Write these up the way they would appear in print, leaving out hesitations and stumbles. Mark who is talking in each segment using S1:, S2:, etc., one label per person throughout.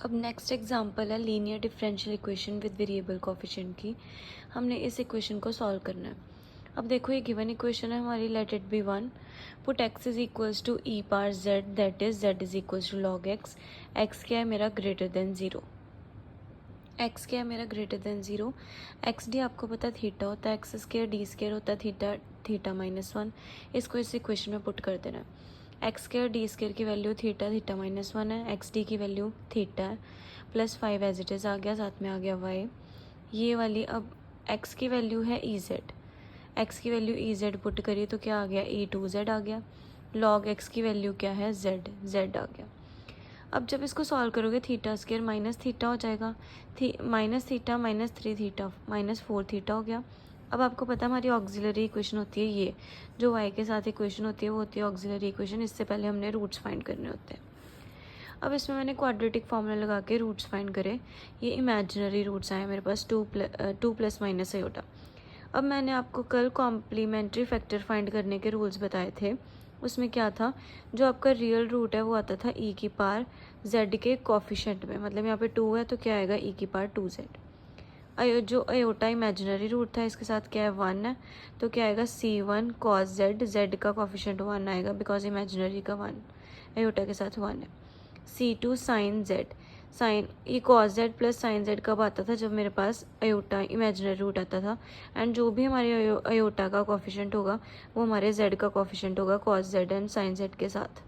S1: अब next example है linear differential equation with variable coefficient की। हमने इस इक्वेशन को सॉल्व करना है। अब देखो ये गिवन इक्वेशन है हमारी, let it be 1। Put x is equals to e power z, that is z is equals to log x। x क्या है मेरा, ग्रेटर देन 0। x क्या है मेरा, ग्रेटर देन 0। एक्स डी आपको पता है थीटा होता है, एक्स स्केयर डी स्केयर होता है थीटा, थीटा -1। इसको इस इक्वेशन में पुट कर देना है। एक्स स्केयर डी स्केयर की वैल्यू थीटा, थीटा -1 है। एक्स डी की वैल्यू थीटा है, +5 एज इट इज़ आ गया, साथ में आ गया वाई ये वाली। अब एक्स की वैल्यू है ई जेड, एक्स की वैल्यू ई जेड पुट करी तो क्या आ गया, E2Z आ गया। लॉग एक्स की वैल्यू क्या है, जेड, जेड आ गया। अब जब इसको सॉल्व करोगे थीटा स्केयर माइनस थीटा हो जाएगा, माइनस थीटा -3 थीटा -4 थीटा हो गया। अब आपको पता है हमारी ऑक्सिलरी इक्वेशन होती है ये, जो वाई के साथ इक्वेशन होती है वो होती है ऑक्सिलरी इक्वेशन। इससे पहले हमने रूट्स फाइंड करने होते हैं। अब इसमें मैंने क्वाड्रेटिक फॉर्मूला लगा के रूट्स फाइंड करे। ये इमेजिनरी रूट्स आए मेरे पास, टू प्लस माइनस आयोटा। अब मैंने आपको कल कॉम्प्लीमेंट्री फैक्टर फाइंड करने के रूल्स बताए थे। उसमें क्या था, जो आपका रियल रूट है वो आता था ई की पावर जेड के कोफिशिएंट में, मतलब यहाँ पे 2 है तो क्या आएगा ई की पावर 2Z। जो अयोटा इमेजिनरी रूट था इसके साथ क्या है 1 है, तो क्या आएगा C1 cos Z, Z का कोफिशिएंट 1 आएगा बिकॉज इमेजिनरी का 1 अयोटा के साथ 1 है। C2 sin Z, साइन ये cos Z plus sign Z कब आता था, जब मेरे पास अयोटा इमेजिनरी रूट आता था। एंड जो भी हमारे अयोटा का कोफिशिएंट होगा वो हमारे Z का कोफिशिएंट होगा cos Z and sin Z के साथ।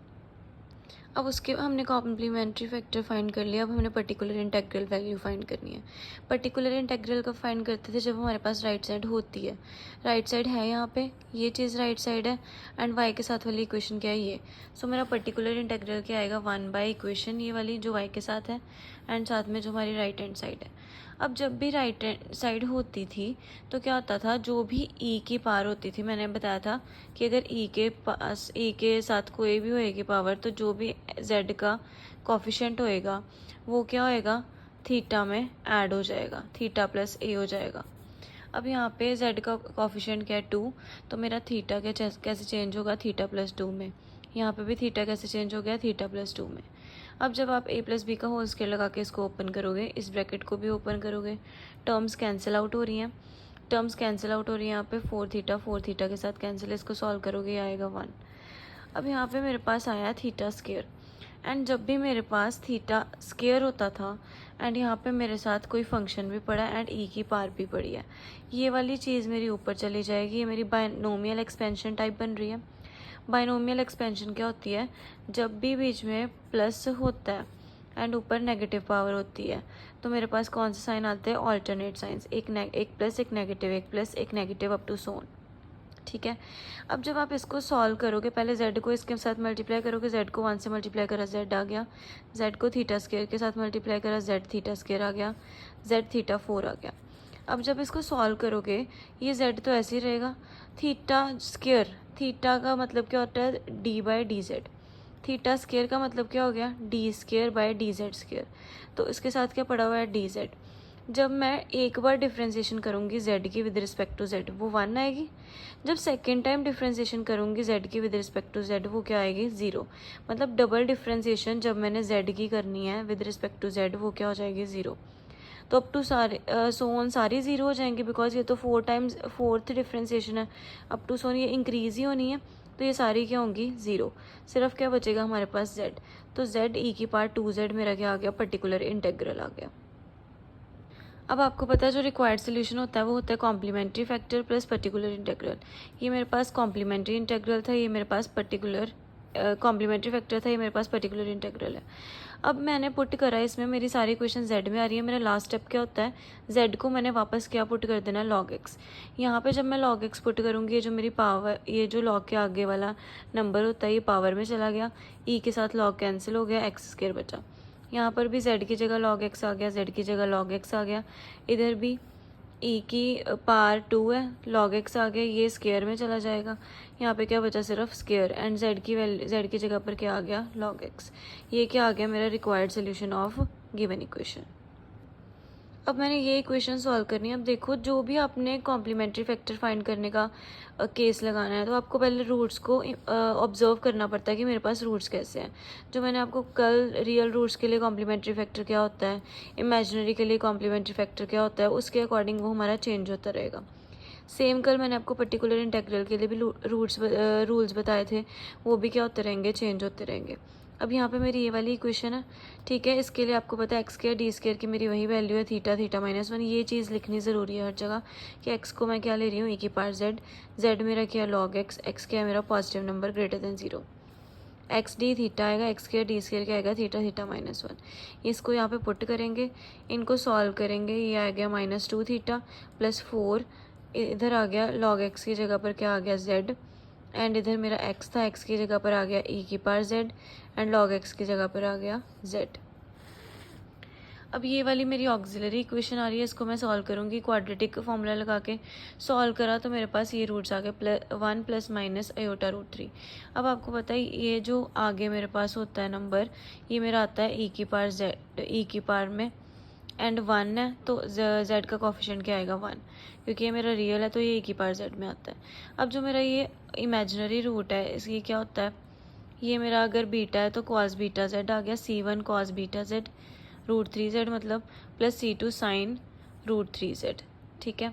S1: अब उसके हमने कॉम्प्लीमेंट्री फैक्टर फाइंड कर लिया। अब हमने पर्टिकुलर इंटेग्रल वैल्यू फाइंड करनी है। पर्टिकुलर इंटेग्रल का फाइंड करते थे जब हमारे पास राइट साइड होती है। राइट साइड है यहाँ पे, ये चीज़ राइट साइड है एंड वाई के साथ वाली इक्वेशन क्या है ये। सो मेरा पर्टिकुलर इंटेग्रल क्या आएगा, 1/इक्वेशन ये वाली जो वाई के साथ है एंड साथ में जो हमारी राइट हैंड साइड है। अब जब भी राइट साइड होती थी तो क्या होता था, जो भी ई की पावर होती थी, मैंने बताया था कि अगर ई के पास ई के साथ कोई भी होएगी पावर तो जो भी जेड का कॉफिशेंट होएगा वो क्या होएगा, थीटा में ऐड हो जाएगा, थीटा प्लस ए हो जाएगा। अब यहाँ पे जेड का कॉफिशेंट क्या है 2, तो मेरा थीटा कैसे चेंज होगा, थीटा +2 में। यहाँ पे भी थीटा कैसे चेंज हो गया, थीटा +2 में। अब जब आप a + b का होल स्क्वायर लगा के इसको ओपन करोगे, इस ब्रैकेट को भी ओपन करोगे, टर्म्स कैंसिल आउट हो रही हैं, टर्म्स कैंसिल आउट हो रही है। यहाँ पे 4 थीटा के साथ कैंसिल, इसको सॉल्व करोगे आएगा 1। अब यहाँ पे मेरे पास आया थीटा स्क्वायर एंड जब भी मेरे पास थीटा स्क्वायर होता था एंड यहाँ पे मेरे साथ कोई फंक्शन भी पड़ा एंड ई की पावर भी पड़ी है, ये वाली चीज़ मेरी ऊपर चली जाएगी। ये मेरी बायनोमियल एक्सपेंशन टाइप बन रही है। बायनोमियल एक्सपेंशन क्या होती है, जब भी बीच में प्लस होता है एंड ऊपर नेगेटिव पावर होती है तो मेरे पास कौन से साइन आते हैं, ऑल्टरनेट साइंस, एक प्लस एक नेगेटिव, एक प्लस एक नेगेटिव अप टू सोन। ठीक है। अब जब आप इसको सॉल्व करोगे, पहले z को इसके साथ मल्टीप्लाई करोगे, z को 1 से मल्टीप्लाई करा z आ गया, z को थीटा स्क्वायर के साथ मल्टीप्लाई करा z थीटा स्क्वायर आ गया, z थीटा 4 आ गया। अब जब इसको सॉल्व करोगे ये z तो ऐसे ही रहेगा, थीटा स्क्वायर, थीटा का मतलब क्या होता है d/dz, थीटा स्क्वायर का मतलब क्या हो गया d²/dz²। तो इसके साथ क्या पड़ा हुआ है dz। जब मैं एक बार डिफ्रेंशिएशन करूँगी z की विद रिस्पेक्ट टू z वो 1 आएगी, जब सेकेंड टाइम डिफ्रेंशिएशन करूँगी z की विद रिस्पेक्ट टू z वो क्या आएगी, 0। मतलब डबल डिफ्रेंशिएशन जब मैंने z की करनी है विद रिस्पेक्ट टू z वो क्या हो जाएगी, 0। तो अप टू सारे सोन सारी 0 हो जाएंगे बिकॉज ये तो 4th डिफ्रेंशिएशन है। अप टू सोन ये इंक्रीज ही होनी है तो ये सारी क्या होंगी, 0। सिर्फ क्या बचेगा हमारे पास z, तो z ई की पावर 2z मेरा क्या आ गया, पर्टिकुलर इंटेग्रल आ गया। अब आपको पता है जो रिक्वायर्ड सोल्यूशन होता है वो होता है complementary factor plus particular integral. ये मेरे पास कॉम्प्लीमेंट्री इंटेग्रल था, ये मेरे पास पर्टिकुलर कॉम्प्लीमेंट्री फैक्टर था, ये मेरे पास पर्टिकुलर इंटेग्रल है। अब मैंने पुट करा है, इसमें मेरी सारी क्वेश्चन z में आ रही है। मेरा लास्ट स्टेप क्या होता है, z को मैंने वापस क्या पुट कर देना, log x। यहाँ पे जब मैं log x पुट करूँगी, ये जो मेरी पावर, ये जो log के आगे वाला नंबर होता है ये पावर में चला गया, e के साथ log कैंसिल हो गया, x स्क्वायर बचा। यहाँ पर भी z की जगह log x आ गया, z की जगह log x आ गया। इधर भी e की पावर 2 है, log x आ गया, ये स्क्वायर में चला जाएगा। यहाँ पे क्या बचा, सिर्फ स्क्वायर एंड z की वैल्यू, z की जगह पर क्या आ गया, log x। ये क्या आ गया, मेरा required solution of given equation. अब मैंने ये इक्वेशन सॉल्व करनी है। अब देखो, जो भी आपने कॉम्प्लीमेंट्री फैक्टर फाइंड करने का केस लगाना है, तो आपको पहले रूट्स को ऑब्जर्व करना पड़ता है कि मेरे पास रूट्स कैसे हैं। जो मैंने आपको कल रियल रूट्स के लिए कॉम्प्लीमेंट्री फैक्टर क्या होता है, इमेजिनरी के लिए कॉम्प्लीमेंट्री फैक्टर क्या होता है, उसके अकॉर्डिंग वो हमारा चेंज होता रहेगा। सेम कल मैंने आपको पर्टिकुलर इंटेग्रल के लिए भी रूल्स बताए थे, वो भी क्या होते रहेंगे, चेंज होते रहेंगे। अब यहाँ पे मेरी ये वाली इक्वेशन है, ठीक है। इसके लिए आपको पता है एक्स स्क्वायर डी स्क्वायर की मेरी वही वैल्यू है, थीटा थीटा माइनस वन। ये चीज़ लिखनी ज़रूरी है हर जगह कि एक्स को मैं क्या ले रही हूँ, ई की पावर जेड। जेड मेरा क्या है, लॉग एक्स। एक्स क्या है मेरा, positive number greater than 0। X D theta आएगा, एक्स स्क्वायर डी स्क्वायर क्या आएगा, थीटा थीटा माइनस वन। इसको यहाँ पे पुट करेंगे, इनको सॉल्व करेंगे। ये आ गया -2 थीटा प्लस 4, इधर आ गया लॉग एक्स की जगह पर क्या आ गया, जेड। एंड इधर मेरा एक्स था, एक्स की जगह पर आ गया ई की power Z, and log x की जगह पर आ गया जेड। अब ये वाली मेरी ऑक्सिलरी इक्वेशन आ रही है, इसको मैं सॉल्व करूँगी क्वाड्रेटिक फॉर्मूला लगा के। सॉल्व करा तो मेरे पास ये रूट्स आ गए, 1 + माइनस अयोटा रूट 3। अब आपको पता है ये जो आगे मेरे पास होता है नंबर, ये मेरा आता है ई की पावर जेड, ई की पावर में, एंड 1 है तो जेड का कोफिशिएंट क्या आएगा, 1, क्योंकि ये मेरा रियल है तो ये ई की पावर जेड में आता है। अब जो मेरा ये इमेजिनरी रूट है, इसकी क्या होता है, ये मेरा अगर बीटा है तो कॉस बीटा जेड आ गया, C1 cos beta Z √3z मतलब, प्लस C2 साइन √3z, ठीक है।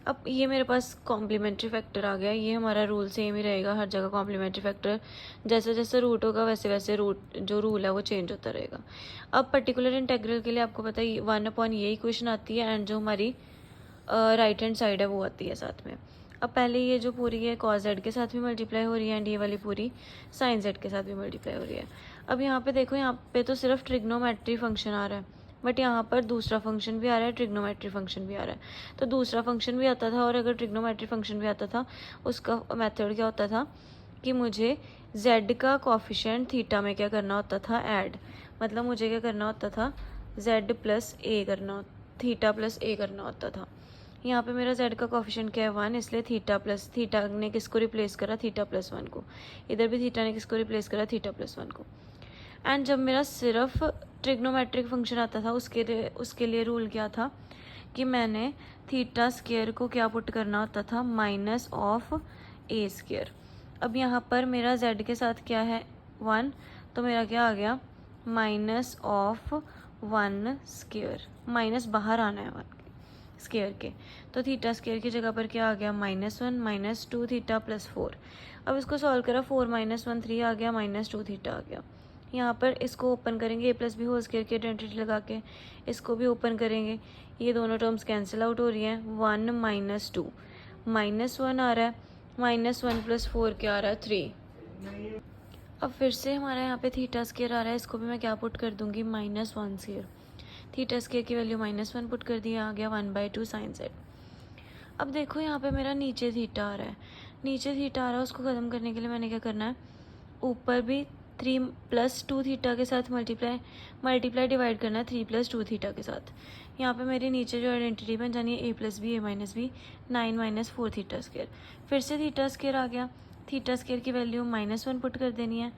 S1: अब ये मेरे पास कॉम्प्लीमेंट्री फैक्टर आ गया। ये हमारा रूल सेम ही रहेगा हर जगह, कॉम्प्लीमेंट्री फैक्टर जैसे जैसे रूट होगा वैसे वैसे रूट जो रूल है वो चेंज होता रहेगा। अब पर्टिकुलर इंटेग्रल के लिए आपको पता है 1/, ये इक्वेशन आती है, एंड जो हमारी राइट हैंड साइड है वो आती है साथ में। अब पहले ये जो पूरी है कॉस जेड के साथ भी मल्टीप्लाई हो रही है, एंड ये वाली पूरी साइन जेड के साथ भी मल्टीप्लाई हो रही है। अब यहाँ पे देखो, यहाँ पे तो सिर्फ ट्रिग्नोमेट्री फंक्शन आ रहा है, बट यहाँ पर दूसरा फंक्शन भी आ रहा है, ट्रिग्नोमेट्री फंक्शन भी आ रहा है। तो दूसरा फंक्शन भी आता था, और अगर ट्रिग्नोमेट्री फंक्शन भी आता था, उसका मेथड क्या होता था कि मुझे z का कॉफिशिएंट थीटा में क्या करना होता था, ऐड। मतलब मुझे क्या करना होता था, z + a करना, थीटा + a करना होता था। यहाँ पे मेरा z का कॉफिशिएंट क्या है, 1, इसलिए थीटा ने किसको रिप्लेस करा, थीटा +1 को। इधर भी थीटा ने किसको रिप्लेस करा, थीटा +1 को। एंड जब मेरा सिर्फ ट्रिग्नोमेट्रिक फंक्शन आता था, उसके लिए रूल क्या था कि मैंने थीटा स्क्वायर को क्या पुट करना होता था, -(a²). अब यहाँ पर मेरा z के साथ क्या है, 1, तो मेरा क्या आ गया, -(1²). माइनस बाहर आना है 1 स्क्वायर के, तो थीटा स्क्वायर की जगह पर क्या आ गया, -1 -2 थीटा + 4। अब इसको सॉल्व करा, 4 - 1 3 आ गया, -2 थीटा आ गया। यहाँ पर इसको ओपन करेंगे, a + b होल स्क्वायर की आइडेंटिटी लगा के, इसको भी ओपन करेंगे। ये दोनों टर्म्स कैंसिल आउट हो रही हैं, 1 - 2 -1 आ रहा है, -1 + 4 क्या आ रहा है, 3। अब फिर से हमारा यहाँ पे थीटा स्क्वायर आ रहा है, इसको भी मैं क्या पुट कर दूंगी, -1²। थीटा स्क्वायर की वैल्यू -1 पुट कर दिया, आ गया 1/2 साइन जेड। अब देखो यहाँ पे मेरा नीचे थीटा आ रहा है, नीचे थीटा आ रहा है, उसको ख़त्म करने के लिए मैंने क्या करना है, ऊपर भी 3 + 2 थीटा के साथ मल्टीप्लाई डिवाइड करना है 3 + 2 थीटा के साथ। यहाँ पे मेरी नीचे जो आइडेंटिटी बन जानी है, a + b a - b 9 - 4 theta square. फिर से थीटा स्क्वायर आ गया, थीटा स्क्वायर की वैल्यू -1 पुट कर देनी है,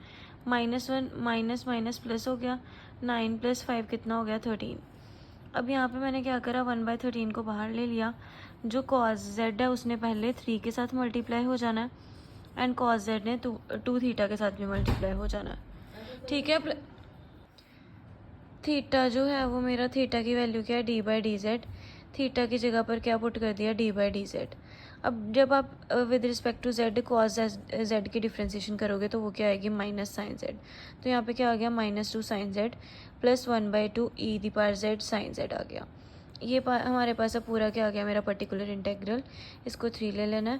S1: -1 माइनस माइनस प्लस हो गया, 9 + 5 कितना हो गया, 13। अब यहाँ पे मैंने क्या करा, 1/13 को बाहर ले लिया। जो कॉस जेड है उसने पहले 3 के साथ मल्टीप्लाई हो जाना है, एंड कॉस जेड ने 2 थीटा के साथ भी मल्टीप्लाई हो जाना है, ठीक है। थीटा जो है वो मेरा, थीटा की वैल्यू क्या है, d/dz। थीटा की जगह पर क्या पुट कर दिया, d/dz। अब जब आप with respect to z cos z की डिफ्रेंसिएशन करोगे तो वो क्या आएगी, माइनस साइन जेड। तो यहाँ पे क्या आ गया, -2 sine Z + 1/2 e⁻z sine Z आ गया। ये हमारे पास अब पूरा क्या आ गया, मेरा पर्टिकुलर इंटेग्रल। इसको 3 ले लेना है,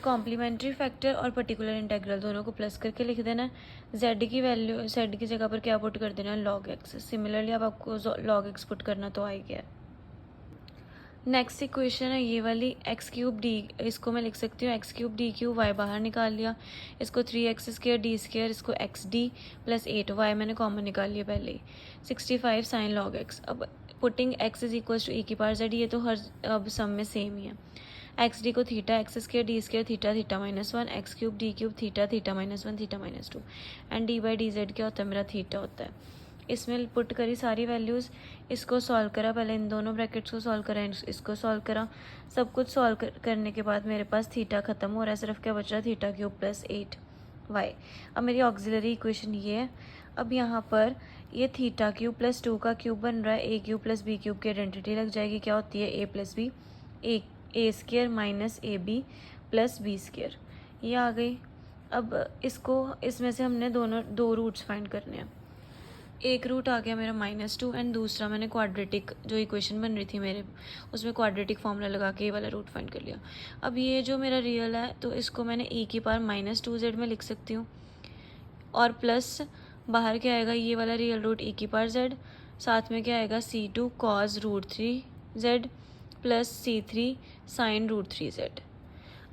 S1: कॉम्प्लीमेंट्री फैक्टर और पर्टिकुलर इंटेग्रल दोनों को प्लस करके लिख देना है। z की वैल्यू, z की जगह पर क्या पुट कर देना है, log x। सिमिलरली अब आपको log x पुट करना तो आ ही गया। नेक्स्ट इक्वेशन है ये वाली, x³ d, इसको मैं लिख सकती हूँ x³ d³ y बाहर निकाल लिया, इसको 3x² d², इसको xd + 8y मैंने कॉमन निकाल लिया पहले ही, 65 साइन log x। अब पुटिंग x = e⁻z, ये तो हर अब सम में सेम ही है। xd को theta, x² d² theta theta -1, x³ d³ theta theta -1 theta -2, and d/dz क्या होता है, मेरा थीटा होता है। इसमें पुट करी सारी वैल्यूज़, इसको सॉल्व करा, पहले इन दोनों ब्रैकेट्स को सॉल्व करा, इसको सॉल्व करा, सब कुछ सॉल्व करने के बाद मेरे पास थीटा ख़त्म हो रहा है, सिर्फ क्या बच रहा है थीटा क्यूब प्लस 8y। अब मेरी ऑक्सिलरी इक्वेशन ये है। अब यहाँ पर ये थीटा क्यूब प्लस 2 का क्यूब बन रहा है, A cube plus B cube की आइडेंटिटी लग जाएगी, क्या होती है A plus B, A square minus A B plus B square, ये आ गई। अब इसको इसमें से हमने दो रूट्स फाइंड करने हैं। एक रूट आ गया मेरा -2 एंड दूसरा मैंने क्वाड्रेटिक जो इक्वेशन बन रही थी मेरे, उसमें क्वाड्रेटिक फॉर्मूला लगा के ये वाला रूट फाइंड कर लिया। अब ये जो मेरा रियल है तो इसको मैंने e की पावर -2z में लिख सकती हूँ, और प्लस बाहर क्या आएगा, ये वाला रियल रूट e की पावर z, साथ में क्या आएगा c2 cos √3z plus c3 sin √3z।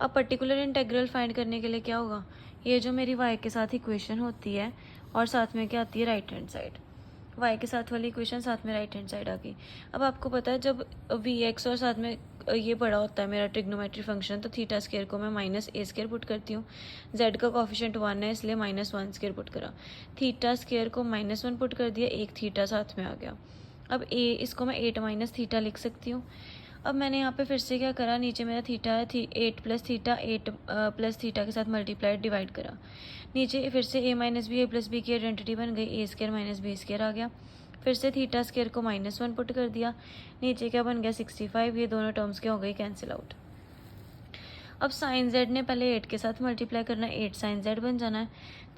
S1: अब पर्टिकुलर इंटेग्रल फाइंड करने के लिए क्या होगा, ये जो मेरी y के साथ इक्वेशन होती है और साथ में क्या आती है राइट हैंड साइड, y के साथ वाली इक्वेशन साथ में राइट हैंड साइड आ गई। अब आपको पता है जब vx और साथ में ये बड़ा होता है मेरा ट्रिग्नोमेट्री फंक्शन, तो थीटा स्क्वायर को मैं -a² पुट करती हूँ, z का कोफिशिएंट 1 है इसलिए -1² पुट करा, थीटा स्क्वायर को -1 पुट कर दिया, एक थीटा साथ में आ गया। अब a इसको मैं 8 - थीटा लिख सकती हूँ। अब मैंने यहाँ पे फिर से क्या करा, नीचे मेरा थीटा है 8 प्लस थीटा, 8 प्लस थीटा के साथ मल्टीप्लाइड डिवाइड करा, नीचे फिर से a minus b, a plus b की आइडेंटिटी बन गई, a² माइनस b² आ गया, फिर से थीटा स्क्वायर को -1 पुट कर दिया, नीचे क्या बन गया 65, ये दोनों टर्म्स क्या हो गई कैंसिल आउट। अब साइन z ने पहले 8 के साथ मल्टीप्लाई करना है, 8 साइन z बन जाना है,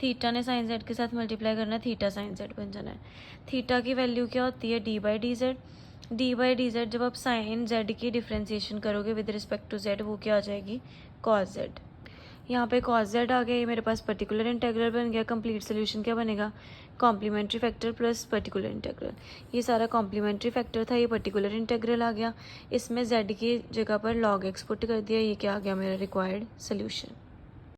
S1: थीटा ने साइन z के साथ मल्टीप्लाई करना है, थीटा साइन z बन जाना है। थीटा की वैल्यू क्या होती है d/dz, d/dz जब आप साइन z की डिफ्रेंसिएशन करोगे विद रिस्पेक्ट टू z, वो क्या आ जाएगी cos z। यहाँ पे cos z आ गया, ये मेरे पास पर्टिकुलर इंटेग्रल बन गया। कंप्लीट सोल्यूशन क्या बनेगा, complementary factor plus particular integral, ये सारा कॉम्प्लीमेंट्री फैक्टर था, ये पर्टिकुलर इंटेग्रल आ गया, इसमें z की जगह पर log x पुट कर दिया, ये क्या आ गया मेरा रिक्वायर्ड सोल्यूशन।